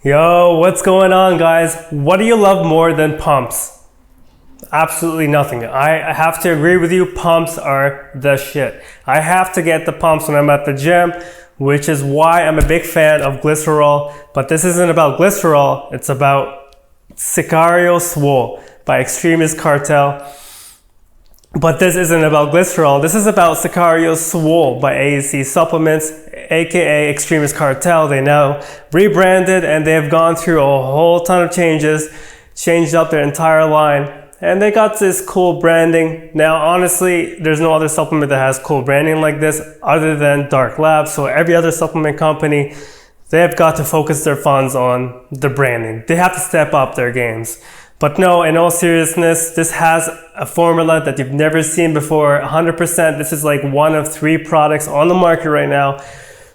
Yo, what's going on, guys? What do you love more than pumps? Absolutely nothing. I have to agree with you, pumps are the shit. I have to get the pumps when I'm at the gym, which is why I'm a big fan of glycerol. But this isn't about glycerol, it's about Sicario Swole by Xtremis Cartel. But this isn't about glycerol, this is about Sicario Swole by ASC Supplements, aka Xtremis Cartel. They now rebranded and they've gone through a whole ton of changes, changed up their entire line, and they got this cool branding. Now honestly, there's no other supplement that has cool branding like this other than Dark Labs. So every other supplement company, they have got to focus their funds on the branding. They have to step up their games. But no, in all seriousness, this has a formula that you've never seen before, 100%. This is like one of 3 products on the market right now.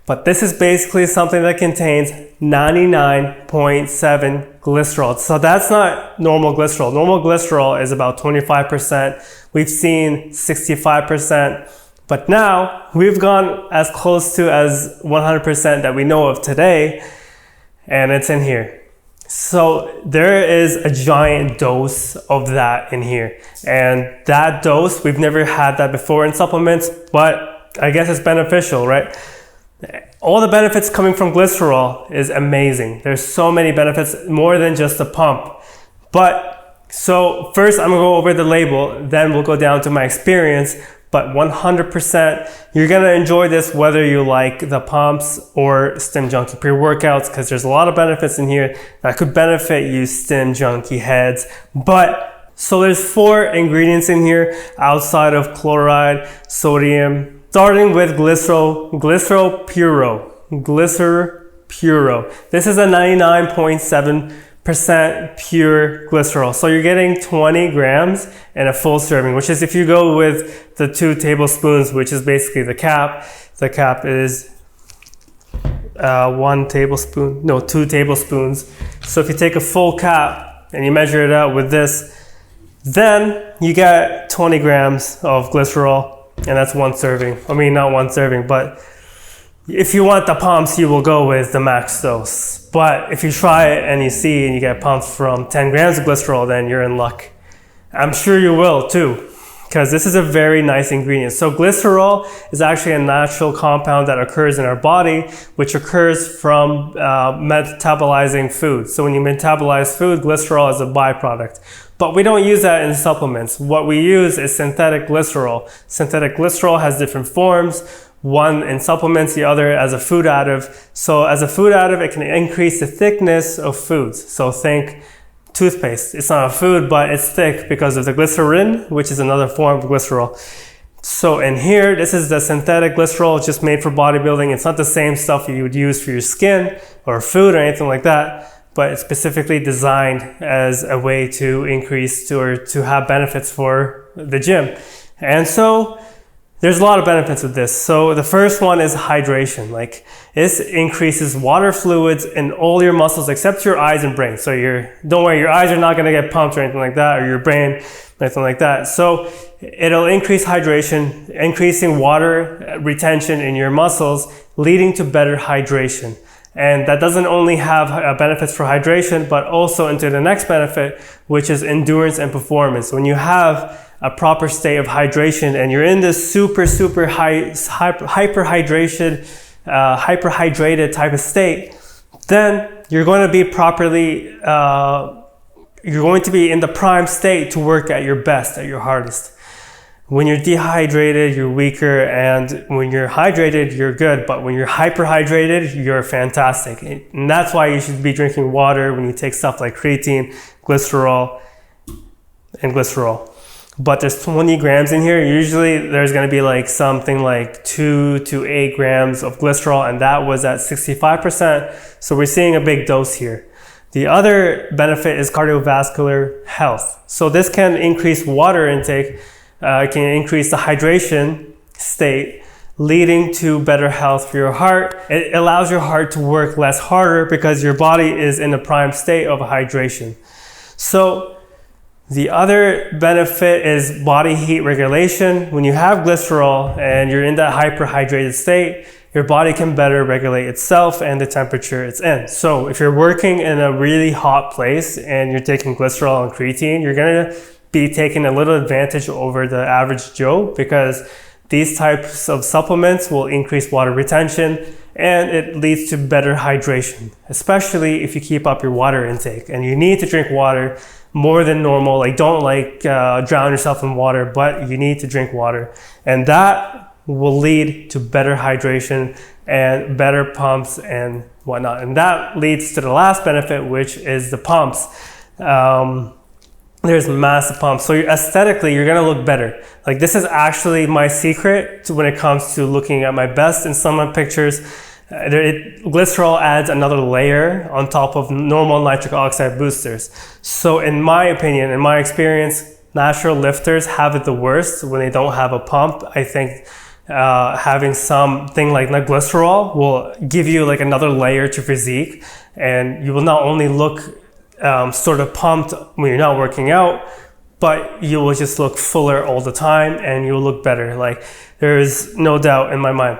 But this is basically something that contains 99.7 glycerol. So that's not normal glycerol. Normal glycerol is about 25%. We've seen 65%. But now we've gone as close to as 100% that we know of today. And it's in here. So there is a giant dose of that in here, and that dose, we've never had that before in supplements, but I guess it's beneficial, right? All the benefits coming from glycerol is amazing. There's so many benefits, more than just a pump. But so first I'm gonna go over the label, then we'll go down to my experience. But 100%, you're gonna enjoy this whether you like the pumps or Stim Junkie pre-workouts, because there's a lot of benefits in here that could benefit you Stim Junkie heads. But, so there's 4 ingredients in here outside of chloride, sodium, starting with glycerol puro. This is a 99.7% pure glycerol. So you're getting 20 grams in a full serving, which is, if you go with the 2 tablespoons, which is basically the cap is 2 tablespoons. So if you take a full cap and you measure it out with this, then you get 20 grams of glycerol, and that's 1 serving. I mean, not 1 serving, but if you want the pumps, you will go with the max dose. But if you try it and you see and you get pumps from 10 grams of glycerol, then you're in luck. I'm sure you will too, because this is a very nice ingredient. So glycerol is actually a natural compound that occurs in our body, which occurs from metabolizing food. So when you metabolize food, glycerol is a byproduct. But we don't use that in supplements. What we use is synthetic glycerol. Synthetic glycerol has different forms. One in supplements, the other as a food additive. So as a food additive, it can increase the thickness of foods. So think toothpaste. It's not a food, but it's thick because of the glycerin, which is another form of glycerol. So in here, this is the synthetic glycerol. It's just made for bodybuilding. It's not the same stuff you would use for your skin or food or anything like that, but it's specifically designed as a way to increase or to have benefits for the gym. And so there's a lot of benefits with this. So the first one is hydration. Like, this increases water fluids in all your muscles except your eyes and brain. So don't worry, your eyes are not gonna get pumped or anything like that, or your brain, anything like that. So it'll increase hydration, increasing water retention in your muscles, leading to better hydration. And that doesn't only have benefits for hydration, but also into the next benefit, which is endurance and performance. When you have a proper state of hydration and you're in this super hyperhydrated type of state, then you're going to be you're going to be in the prime state to work at your best, at your hardest. When you're dehydrated, you're weaker, and when you're hydrated, you're good. But when you're hyperhydrated, you're fantastic. And that's why you should be drinking water when you take stuff like creatine, glycerol, and glycerol. But there's 20 grams in here. Usually there's going to be like something like 2 to 8 grams of glycerol, and that was at 65%. So we're seeing a big dose here. The other benefit is cardiovascular health. So this can increase water intake, can increase the hydration state, leading to better health for your heart. It allows your heart to work less harder because your body is in a prime state of hydration. So the other benefit is body heat regulation. When you have glycerol and you're in that hyperhydrated state, your body can better regulate itself and the temperature it's in. So if you're working in a really hot place and you're taking glycerol and creatine, you're gonna be taking a little advantage over the average Joe, because these types of supplements will increase water retention and it leads to better hydration, especially if you keep up your water intake. And you need to drink water more than normal. Like, don't drown yourself in water, but you need to drink water. And that will lead to better hydration and better pumps and whatnot. And that leads to the last benefit, which is the pumps. There's massive pumps. So aesthetically, you're gonna look better. Like, this is actually my secret when it comes to looking at my best in some of my pictures. Glycerol adds another layer on top of normal nitric oxide boosters. So in my opinion, in my experience, natural lifters have it the worst when they don't have a pump. I think having something like glycerol will give you like another layer to physique, and you will not only look sort of pumped when you're not working out, but you will just look fuller all the time and you will look better. Like, there's no doubt in my mind.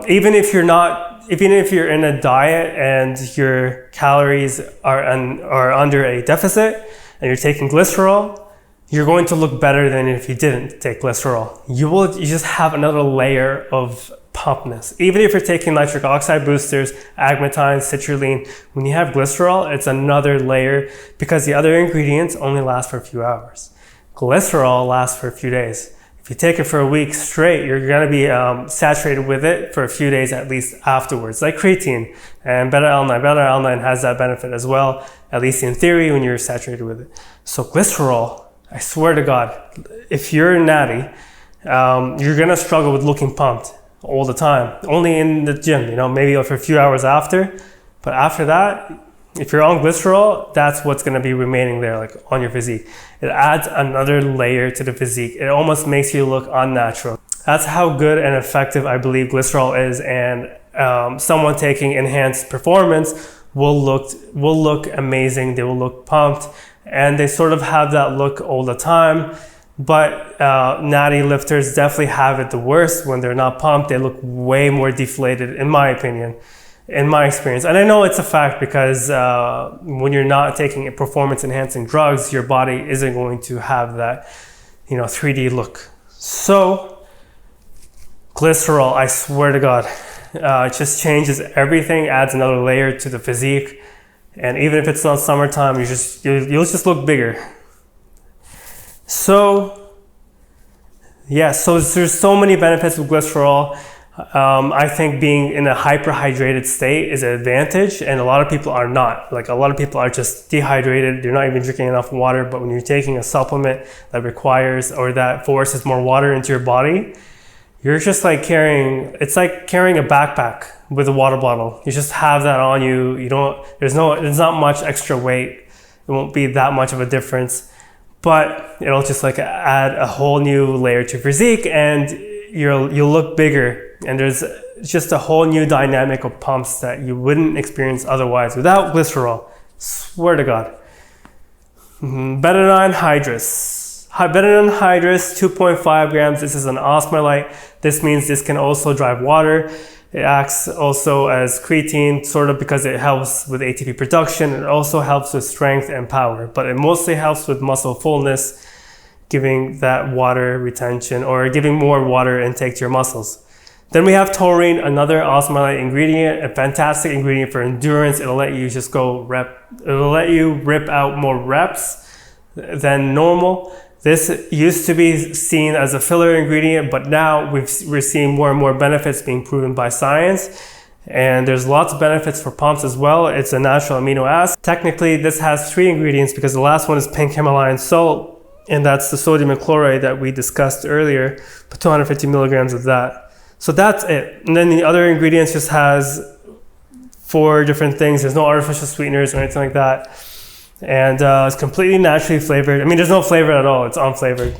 Even if you're in a diet and your calories are under a deficit and you're taking glycerol, you're going to look better than if you didn't take glycerol. You just have another layer of pumpness. Even if you're taking nitric oxide boosters, agmatine, citrulline, when you have glycerol, it's another layer because the other ingredients only last for a few hours. Glycerol lasts for a few days. If you take it for a week straight, you're gonna be saturated with it for a few days at least afterwards, like creatine and beta-alanine. Beta-alanine has that benefit as well, at least in theory, when you're saturated with it. So glycerol, I swear to God, if you're natty, you're gonna struggle with looking pumped all the time. Only in the gym, maybe for a few hours after. But after that, if you're on glycerol, that's what's gonna be remaining there, like on your physique. It adds another layer to the physique. It almost makes you look unnatural. That's how good and effective I believe glycerol is, and someone taking enhanced performance will look amazing. They will look pumped, and they sort of have that look all the time. But natty lifters definitely have it the worst when they're not pumped. They look way more deflated, in my opinion, in my experience. And I know it's a fact because when you're not taking performance enhancing drugs, your body isn't going to have that 3D look. So glycerol, I swear to God, it just changes everything, adds another layer to the physique. And even if it's not summertime, you'll just look bigger. So yeah, so there's so many benefits with glycerol. I think being in a hyperhydrated state is an advantage, and a lot of people are not. Like, a lot of people are just dehydrated. They're not even drinking enough water. But when you're taking a supplement that requires or that forces more water into your body, you're just like it's like carrying a backpack with a water bottle. You just have that on you. There's not much extra weight. It won't be that much of a difference, but it'll just like add a whole new layer to physique, and you'll look bigger. And there's just a whole new dynamic of pumps that you wouldn't experience otherwise without glycerol. Swear to God. Betadine hydrous. Betadine hydrous, 2.5 grams. This is an osmolyte. This means this can also drive water. It acts also as creatine, sort of, because it helps with ATP production. It also helps with strength and power, but it mostly helps with muscle fullness, giving that water retention or giving more water intake to your muscles. Then we have taurine, another osmolyte ingredient, a fantastic ingredient for endurance. It'll let you it'll let you rip out more reps than normal. This used to be seen as a filler ingredient, but now we're seeing more and more benefits being proven by science. And there's lots of benefits for pumps as well. It's a natural amino acid. Technically, this has 3 ingredients because the last one is pink Himalayan salt, and that's the sodium and chloride that we discussed earlier, but 250 milligrams of that. So that's it. And then the other ingredients just has 4 different things. There's no artificial sweeteners or anything like that. And it's completely naturally flavored. I mean, there's no flavor at all. It's unflavored.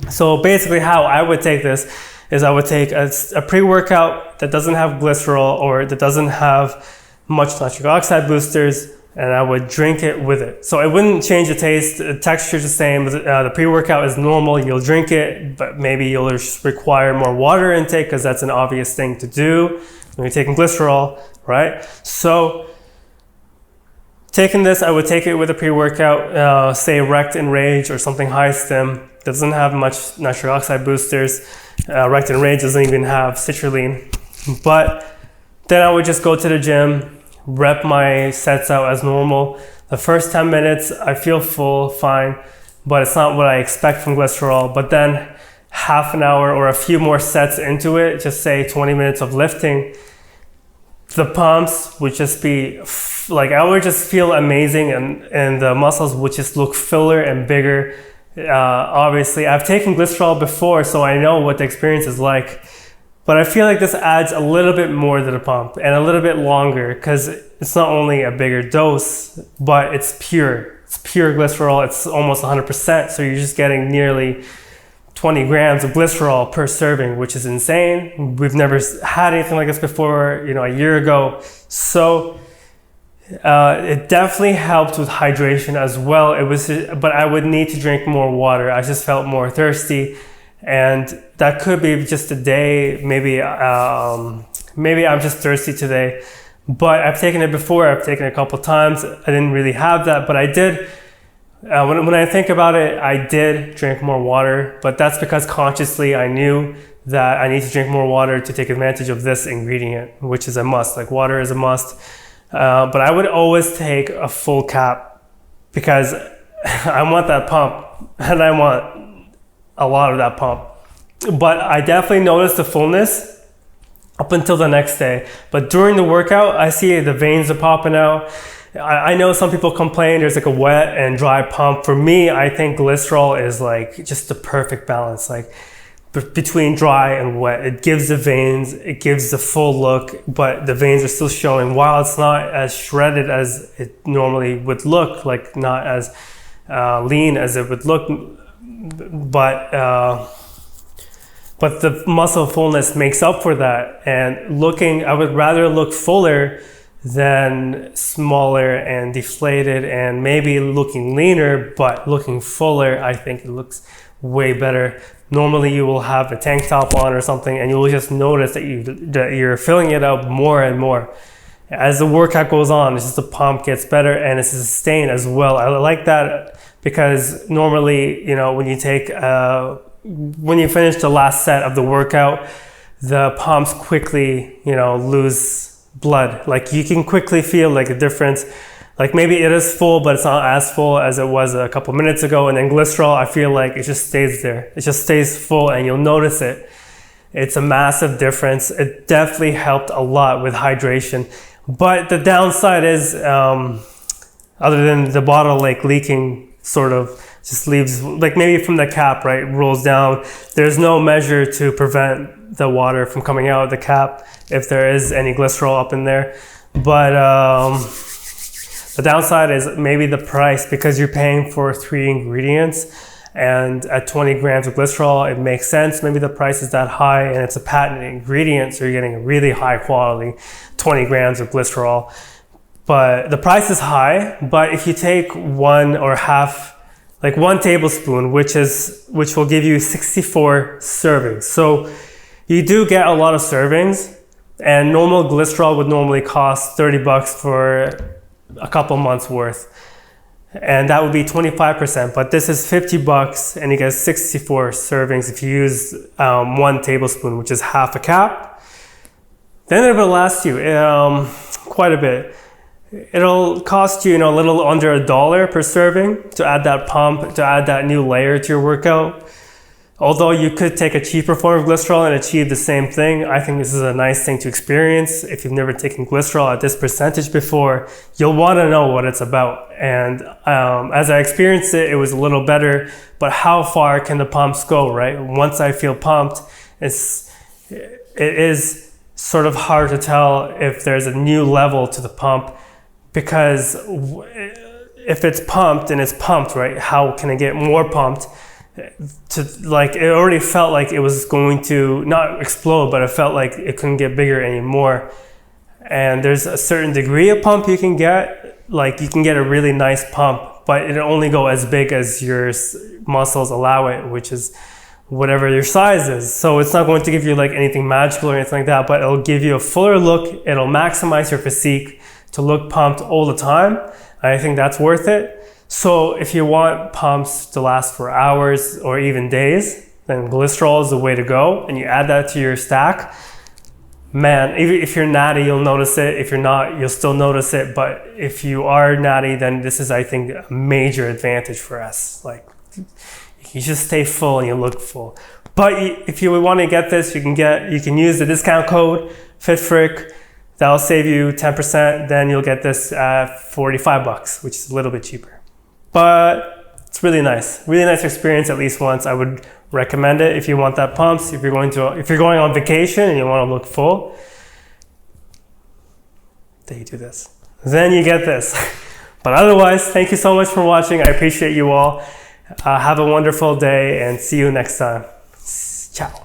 So basically how I would take this is I would take a pre-workout that doesn't have glycerol or that doesn't have much nitric oxide boosters, and I would drink it with it. So it wouldn't change the taste, the texture's the same. The pre-workout is normal, you'll drink it, but maybe you'll just require more water intake because that's an obvious thing to do when you're taking glycerol, right? So taking this, I would take it with a pre-workout, say Rect and Rage or something high stim. Doesn't have much nitric oxide boosters. Rect and Rage doesn't even have citrulline. But then I would just go to the gym, rep my sets out as normal. The first 10 minutes, I feel full, fine, but it's not what I expect from glycerol. But then half an hour or a few more sets into it, just say 20 minutes of lifting, the pumps would just be like, I would just feel amazing, and the muscles would just look fuller and bigger. Obviously, I've taken glycerol before, so I know what the experience is like. But I feel like this adds a little bit more to the pump and a little bit longer because it's not only a bigger dose, but it's pure. It's pure glycerol. It's almost 100%. So you're just getting nearly 20 grams of glycerol per serving, which is insane. We've never had anything like this before, a year ago. So it definitely helped with hydration as well. But I would need to drink more water. I just felt more thirsty. And that could be just a day, maybe I'm just thirsty today. But I've taken it before, I've taken it a couple times. I didn't really have that, but I did. When I think about it, I did drink more water, but that's because consciously I knew that I need to drink more water to take advantage of this ingredient, which is a must. Like, water is a must. But I would always take a full cap because I want that pump, and I want a lot of that pump. But I definitely noticed the fullness up until the next day. But during the workout, I see the veins are popping out. I know some people complain there's like a wet and dry pump. For me, I think glycerol is like just the perfect balance, like between dry and wet. It gives the veins, it gives the full look, but the veins are still showing. While it's not as shredded as it normally would look, like not as lean as it would look, but the muscle fullness makes up for that. And I would rather look fuller than smaller and deflated and maybe looking leaner, but looking fuller. I think it looks way better. Normally you will have a tank top on or something, and you'll just notice that you're filling it up more and more. As the workout goes on, it's just the pump gets better, and it's sustained as well. I like that because normally, when you finish the last set of the workout, the pumps quickly, lose blood. Like, you can quickly feel like a difference. Like, maybe it is full, but it's not as full as it was a couple minutes ago. And then glycerol, I feel like it just stays there. It just stays full, and you'll notice it. It's a massive difference. It definitely helped a lot with hydration. But the downside is, other than the bottle like leaking, sort of just leaves, like maybe from the cap, right, rolls down. There's no measure to prevent the water from coming out of the cap if there is any glycerol up in there. But the downside is maybe the price, because you're paying for 3 ingredients, and at 20 grams of glycerol, it makes sense. Maybe the price is that high, and it's a patented ingredient, so you're getting a really high quality 20 grams of glycerol. But the price is high. But if you take 1 tablespoon, which will give you 64 servings. So you do get a lot of servings, and normal glycerol would normally cost $30 for a couple months worth. And that would be 25%, but this is $50 and you get 64 servings if you use 1 tablespoon, which is half a cap. Then it will last you quite a bit. It'll cost you, a little under $1 per serving to add that pump, to add that new layer to your workout. Although you could take a cheaper form of glycerol and achieve the same thing, I think this is a nice thing to experience. If you've never taken glycerol at this percentage before, you'll want to know what it's about. And as I experienced it, it was a little better. But how far can the pumps go, right? Once I feel pumped, it is sort of hard to tell if there's a new level to the pump, because if it's pumped and it's pumped, right, how can it get more pumped? It already felt like it was going to not explode, but it felt like it couldn't get bigger anymore. And there's a certain degree of pump you can get, like you can get a really nice pump, but it'll only go as big as your muscles allow it, which is whatever your size is. So it's not going to give you like anything magical or anything like that, but it'll give you a fuller look. It'll maximize your physique to look pumped all the time. I think that's worth it. So if you want pumps to last for hours or even days, then glycerol is the way to go, and you add that to your stack. Man, if you're natty, you'll notice it. If you're not, you'll still notice it. But if you are natty, then this is, I think, a major advantage for us. Like, you just stay full and you look full. But if you want to get this, you can use the discount code FitFrick. That'll save you 10%. Then you'll get this at $45, which is a little bit cheaper. But it's really nice experience at least once. I would recommend it if you want that pumps. If you're going on vacation and you want to look full, then you do this. Then you get this. But otherwise, thank you so much for watching. I appreciate you all. Have a wonderful day and see you next time. Ciao.